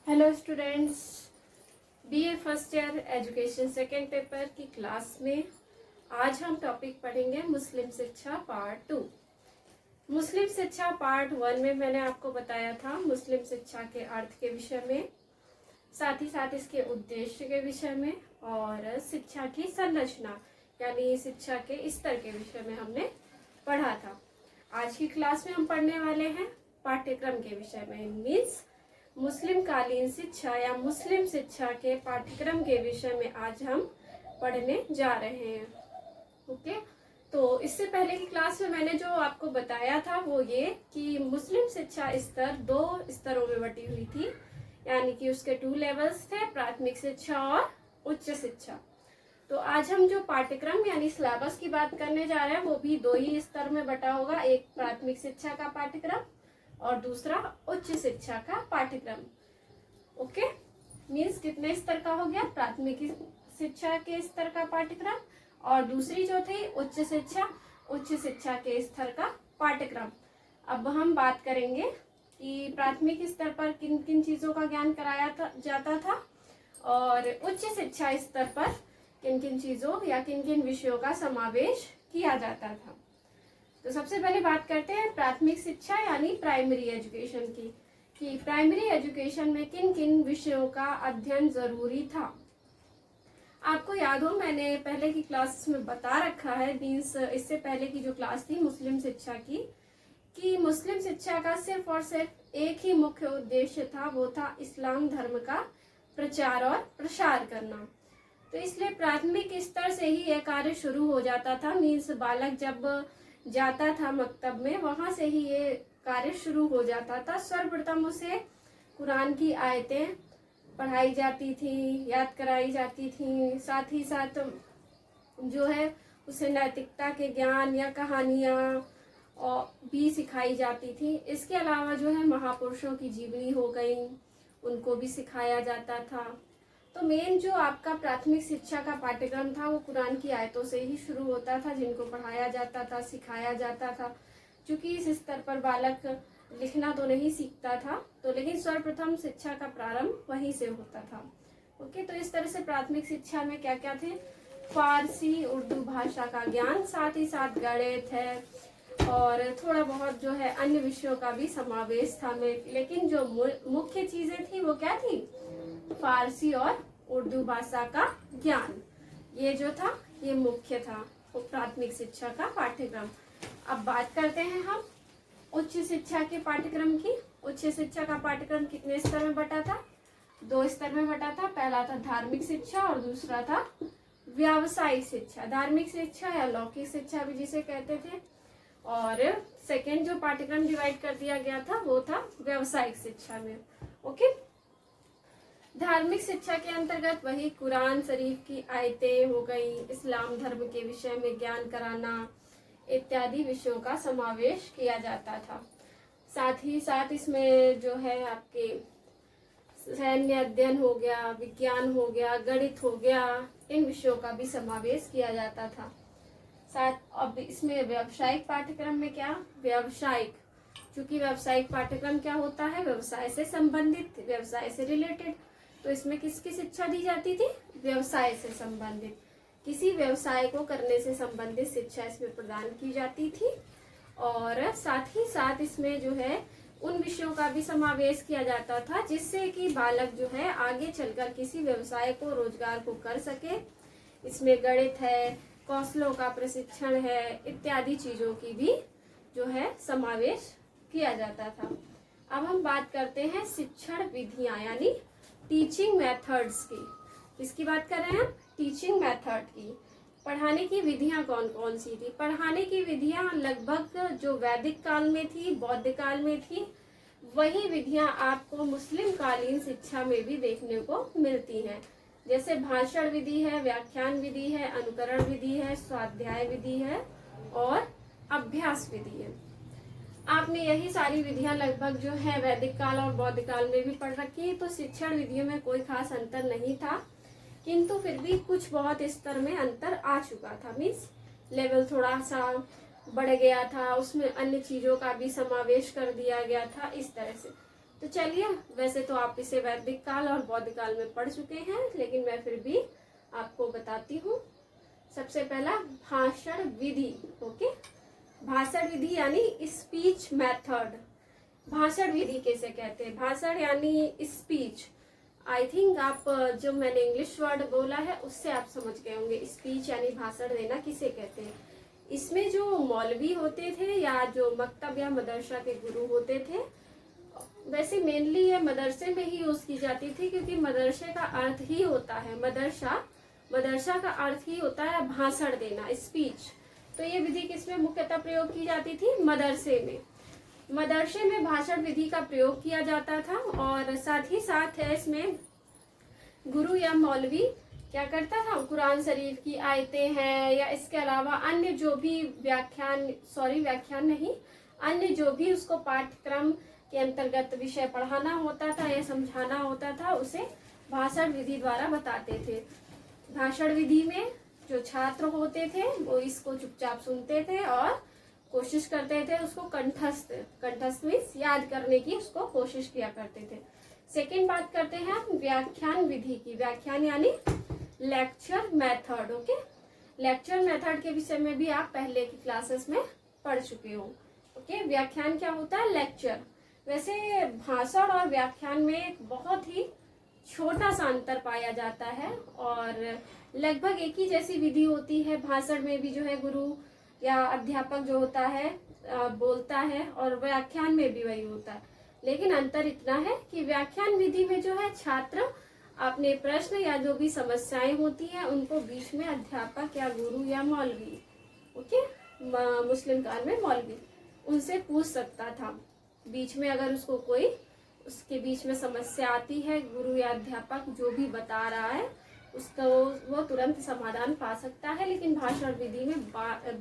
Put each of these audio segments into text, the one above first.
Hello students, BA first year education second paper की class में आज हम टॉपिक पढ़ेंगे मुस्लिम शिक्षा पार्ट 2। मुस्लिम शिक्षा पार्ट 1 में मैंने आपको बताया था मुस्लिम शिक्षा के अर्थ के विषय में, साथ ही साथ इसके उद्देश्य के विषय में और शिक्षा की संरचना यानी शिक्षा के स्तर के विषय में हमने पढ़ा था। आज की क्लास में हम पढ़ने वाले हैं पाठ्यक्रम के विषय में, मीन्स मुस्लिम कालीन शिक्षा या मुस्लिम शिक्षा के पाठ्यक्रम के विषय में आज हम पढ़ने जा रहे हैं। ओके, तो इससे पहले की क्लास में मैंने जो आपको बताया था वो ये कि मुस्लिम शिक्षा स्तर 2 स्तरों में बटी हुई थी, यानी कि उसके 2 लेवल्स थे, प्राथमिक शिक्षा और उच्च शिक्षा। तो आज हम जो पाठ्यक्रम यानी सिलेबस की बात करने जा रहे हैं वो भी 2 ही स्तर में बटा होगा, एक प्राथमिक शिक्षा का पाठ्यक्रम और दूसरा उच्च शिक्षा का पाठ्यक्रम। ओके, मीन्स कितने स्तर का हो गया, प्राथमिक शिक्षा के स्तर का पाठ्यक्रम और दूसरी जो थी उच्च शिक्षा के स्तर का पाठ्यक्रम। अब हम बात करेंगे कि प्राथमिक स्तर पर किन किन चीजों का ज्ञान कराया जाता था और उच्च शिक्षा स्तर पर किन किन चीजों या किन किन विषयों का समावेश किया जाता था। तो सबसे पहले बात करते हैं प्राथमिक शिक्षा यानी प्राइमरी एजुकेशन की, कि प्राइमरी एजुकेशन में किन किन विषयों का अध्ययन जरूरी था। आपको याद हो मैंने पहले की क्लास में बता रखा है, मीन्स इससे पहले की जो क्लास थी मुस्लिम शिक्षा की, कि मुस्लिम शिक्षा का सिर्फ और सिर्फ एक ही मुख्य उद्देश्य था, वो था इस्लाम धर्म का प्रचार और प्रसार करना। तो इसलिए प्राथमिक स्तर से ही यह कार्य शुरू हो जाता था, मीन्स बालक जब जाता था मकतब में वहां से ही ये कार्य शुरू हो जाता था। सर्वप्रथम उसे कुरान की आयतें पढ़ाई जाती थी, याद कराई जाती थी, साथ ही साथ जो है उसे नैतिकता के ज्ञान या कहानियाँ भी सिखाई जाती थी। इसके अलावा जो है महापुरुषों की जीवनी हो गई, उनको भी सिखाया जाता था। तो मेन जो आपका प्राथमिक शिक्षा का पाठ्यक्रम था वो कुरान की आयतों से ही शुरू होता था, जिनको पढ़ाया जाता था, सिखाया जाता था। क्योंकि इस स्तर पर बालक लिखना तो नहीं सीखता था, तो लेकिन सर्वप्रथम शिक्षा का प्रारंभ वहीं से होता था। ओके, तो इस तरह से प्राथमिक शिक्षा में क्या क्या थे, फारसी उर्दू भाषा का ज्ञान, साथ ही साथ गणित है और थोड़ा बहुत जो है अन्य विषयों का भी समावेश था। लेकिन जो मुख्य चीजें थी वो क्या थी, फारसी और उर्दू भाषा का ज्ञान, ये जो था ये मुख्य था वो प्राथमिक शिक्षा का पाठ्यक्रम। अब बात करते हैं हम उच्च शिक्षा के पाठ्यक्रम की। उच्च शिक्षा का पाठ्यक्रम कितने स्तर में बटा था, 2 स्तर में बटा था। पहला था धार्मिक शिक्षा और दूसरा था व्यावसायिक शिक्षा, धार्मिक शिक्षा या लौकिक शिक्षा भी जिसे कहते थे, और सेकेंड जो पाठ्यक्रम डिवाइड कर दिया गया था वो था व्यावसायिक शिक्षा में। ओके, धार्मिक शिक्षा के अंतर्गत वही कुरान शरीफ की आयतें हो गई, इस्लाम धर्म के विषय में ज्ञान कराना इत्यादि विषयों का समावेश किया जाता था। साथ ही साथ इसमें जो है आपके सैन्य अध्ययन हो गया, विज्ञान हो गया, गणित हो गया, इन विषयों का भी समावेश किया जाता था। साथ अब इसमें व्यावसायिक पाठ्यक्रम में क्या, व्यवसायिक, क्योंकि व्यावसायिक पाठ्यक्रम क्या होता है, व्यवसाय से संबंधित, व्यवसाय से रिलेटेड। तो इसमें किसकी शिक्षा दी जाती थी, व्यवसाय से संबंधित, किसी व्यवसाय को करने से संबंधित शिक्षा इसमें प्रदान की जाती थी। और साथ ही साथ इसमें जो है उन विषयों का भी समावेश किया जाता था जिससे कि बालक जो है आगे चलकर किसी व्यवसाय को, रोजगार को कर सके। इसमें गणित है, कौशलों का प्रशिक्षण है, इत्यादि चीजों की भी जो है समावेश किया जाता था। अब हम बात करते हैं शिक्षण विधियां यानी टीचिंग मेथड्स की। किसकी बात कर रहे हैं, टीचिंग मेथड की। पढ़ाने की विधियां कौन कौन सी थी, पढ़ाने की विधियां लगभग जो वैदिक काल में थी, बौद्ध काल में थी, वही विधियां आपको मुस्लिम कालीन शिक्षा में भी देखने को मिलती हैं। जैसे भाषण विधि है, व्याख्यान विधि है, अनुकरण विधि है, स्वाध्याय विधि है और अभ्यास विधि है। आपने यही सारी विधियां लगभग जो है वैदिक काल और बौद्ध काल में भी पढ़ रखी है, तो शिक्षण विधियों में कोई खास अंतर नहीं था, किंतु फिर भी कुछ बहुत स्तर में अंतर आ चुका था, मीन्स लेवल थोड़ा सा बढ़ गया था, उसमें अन्य चीजों का भी समावेश कर दिया गया था, इस तरह से। तो चलिए, वैसे तो आप इसे वैदिक काल और बौद्ध काल में पढ़ चुके हैं, लेकिन मैं फिर भी आपको बताती हूँ। सबसे पहला भाषण विधि। ओके, भाषण विधि यानी स्पीच मेथड। भाषण विधि कैसे कहते हैं? भाषण यानी स्पीच। आई थिंक आप जो मैंने इंग्लिश वर्ड बोला है उससे आप समझ गए होंगे। स्पीच यानी भाषण देना किसे कहते हैं। इसमें जो मौलवी होते थे या जो मकतब या मदरसा के गुरु होते थे, वैसे मेनली ये मदरसे में ही यूज की जाती थी, क्योंकि मदरसे का अर्थ ही होता है मदरसा का अर्थ ही होता है भाषण देना, स्पीच। तो ये विधि किसमें मुख्यतः प्रयोग की जाती थी? मदरसे में भाषण विधि का प्रयोग किया जाता था। और साथ ही साथ है इसमें गुरु या मौलवी क्या करता था? कुरान शरीफ की आयतें हैं या इसके अलावा अन्य जो भी व्याख्यान नहीं, अन्य जो भी उसको पाठ्यक्रम के अंतर्गत विषय पढ़ाना होता था या समझाना होता था, उसे भाषण विधि द्वारा बताते थे। भाषण विधि में जो छात्र होते थे वो इसको चुपचाप सुनते थे और कोशिश करते थे उसको कंठस्थ मीन्स याद करने की उसको कोशिश किया करते थे। सेकेंड बात करते हैं हम व्याख्यान विधि की। व्याख्यान यानी lecture method. Okay, lecture method के विषय में भी आप पहले की क्लासेस में पढ़ चुके हो। ओके, व्याख्यान क्या होता है? लेक्चर। वैसे भाषण और व्याख्यान में एक बहुत ही छोटा सा अंतर पाया जाता है और लगभग एक ही जैसी विधि होती है। भाषण में भी जो है गुरु या अध्यापक जो होता है बोलता है, और व्याख्यान में भी वही होता है, लेकिन अंतर इतना है कि व्याख्यान विधि में जो है छात्र अपने प्रश्न या जो भी समस्याएं होती हैं उनको बीच में अध्यापक या गुरु या मौलवी, ओके, मुस्लिम काल में मौलवी, उनसे पूछ सकता था। बीच में अगर उसको कोई उसके बीच में समस्या आती है, गुरु या अध्यापक जो भी बता रहा है उसका वो तुरंत समाधान पा सकता है। लेकिन भाषण विधि में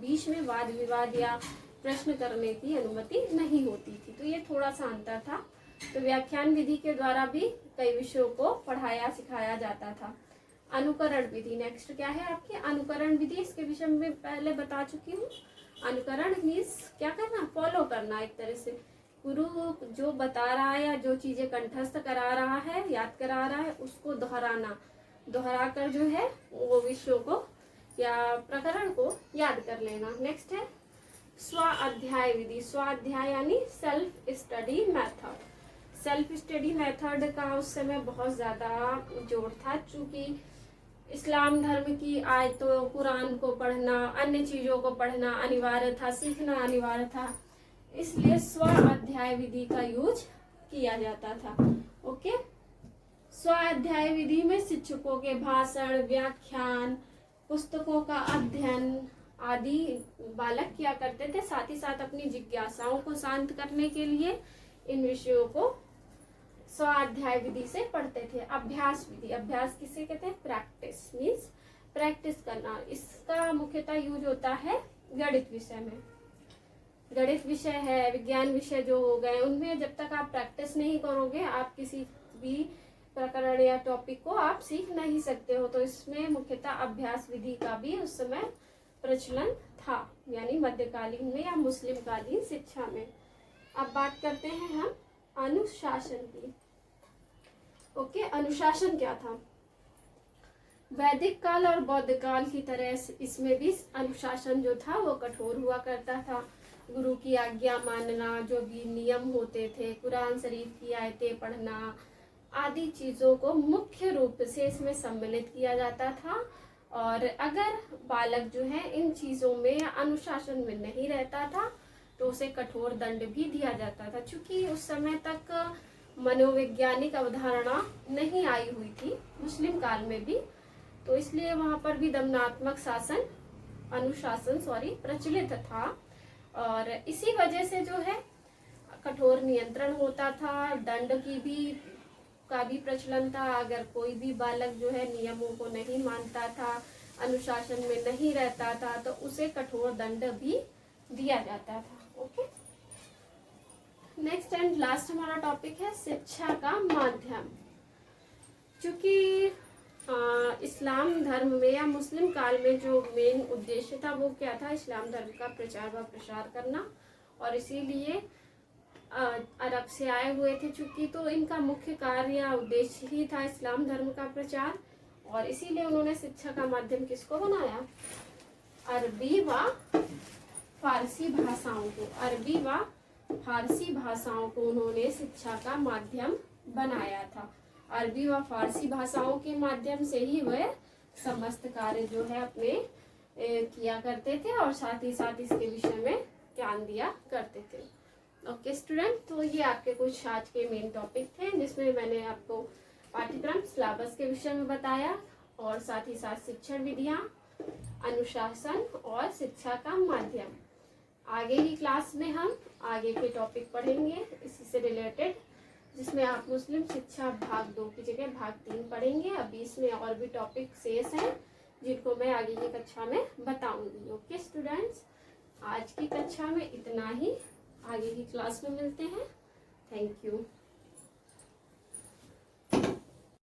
बीच में वाद विवाद या प्रश्न करने की अनुमति नहीं होती थी। तो ये थोड़ा सा अंतर था। तो व्याख्यान विधि के द्वारा भी कई विषयों को पढ़ाया सिखाया जाता था। अनुकरण विधि नेक्स्ट क्या है आपकी? अनुकरण विधि। इसके विषय में पहले बता चुकी हूँ। अनुकरण मीन्स क्या करना? फॉलो करना। एक तरह से गुरु जो बता रहा है या जो चीजें कंठस्थ करा रहा है, याद करा रहा है, उसको दोहरा कर जो है वो विषयों को या प्रकरण को याद कर लेना। नेक्स्ट है स्वाध्याय विधि। स्वाध्याय यानी self study method. Self study method का उस समय बहुत ज्यादा जोर था, चूंकि इस्लाम धर्म की आयतों, कुरान को पढ़ना, अन्य चीजों को पढ़ना अनिवार्य था, सीखना अनिवार्य था, इसलिए स्वाध्याय विधि का यूज किया जाता था। ओके, स्वाध्याय विधि में शिक्षकों के भाषण, व्याख्यान, पुस्तकों का अध्ययन आदि बालक किया करते थे। साथ ही साथ अपनी जिज्ञासाओं को शांत करने के लिए इन विषयों को स्वाध्याय विधि से पढ़ते थे। अभ्यास विधि। अभ्यास किसे कहते हैं? प्रैक्टिस मीन्स प्रैक्टिस करना। इसका मुख्यतः यूज होता है गणित विषय में। गणित विषय है, विज्ञान विषय जो हो गए, उनमें जब तक आप प्रैक्टिस नहीं करोगे आप किसी भी प्रकरण या टॉपिक को आप सीख नहीं सकते हो। तो इसमें मुख्यतः अभ्यास विधि का भी उस समय प्रचलन था, यानी मध्यकालीन में या मुस्लिम कालीन शिक्षा में। अब बात करते हैं हम अनुशासन की। ओके, अनुशासन क्या था? वैदिक काल और बौद्ध काल की तरह इसमें भी अनुशासन जो था वो कठोर हुआ करता था। गुरु की आज्ञा मानना, जो भी नियम होते थे, कुरान शरीफ की आयतें पढ़ना आदि चीजों को मुख्य रूप से इसमें सम्मिलित किया जाता था। और अगर बालक जो है इन चीजों में या अनुशासन में नहीं रहता था तो उसे कठोर दंड भी दिया जाता था। चूंकि उस समय तक मनोवैज्ञानिक अवधारणा नहीं आई हुई थी मुस्लिम काल में भी, तो इसलिए वहां पर भी दंडात्मक अनुशासन प्रचलित था। और इसी वजह से जो है कठोर नियंत्रण होता था, दंड का भी प्रचलन था। अगर कोई भी बालक जो है नियमों को नहीं मानता था, अनुशासन में नहीं रहता था, तो उसे कठोर दंड भी दिया जाता था। ओके, नेक्स्ट एंड लास्ट हमारा टॉपिक है शिक्षा का माध्यम। क्योंकि इस्लाम धर्म में या मुस्लिम काल में जो मेन उद्देश्य था वो क्या था? इस्लाम धर्म का प्रचार व प्रसार करना। और इसीलिए अरब से आए हुए थे चूंकि, तो इनका मुख्य कार्य या उद्देश्य ही था इस्लाम धर्म का प्रचार, और इसीलिए उन्होंने शिक्षा का माध्यम किसको बनाया? अरबी व फारसी भाषाओं को, अरबी व फारसी भाषाओं को उन्होंने शिक्षा का माध्यम बनाया था। अरबी व फारसी भाषाओं के माध्यम से ही वह समस्त कार्य जो है अपने किया करते थे, और साथ ही साथ इसके विषय में ज्ञान दिया करते थे। ओके स्टूडेंट, तो ये आपके कुछ आज के मेन टॉपिक थे, जिसमें मैंने आपको पाठ्यक्रम सिलेबस के विषय में बताया, और साथ ही साथ शिक्षण विधियाँ, अनुशासन और शिक्षा का माध्यम। आगे की क्लास में हम आगे के टॉपिक पढ़ेंगे इसी से रिलेटेड, जिसमें आप मुस्लिम शिक्षा भाग 2 की जगह भाग 3 पढ़ेंगे। अभी इसमें और भी टॉपिक शेष हैं जिनको मैं आगे की कक्षा में बताऊंगी। ओके स्टूडेंट्स, आज की कक्षा में इतना ही, आगे की क्लास में मिलते हैं। Thank you.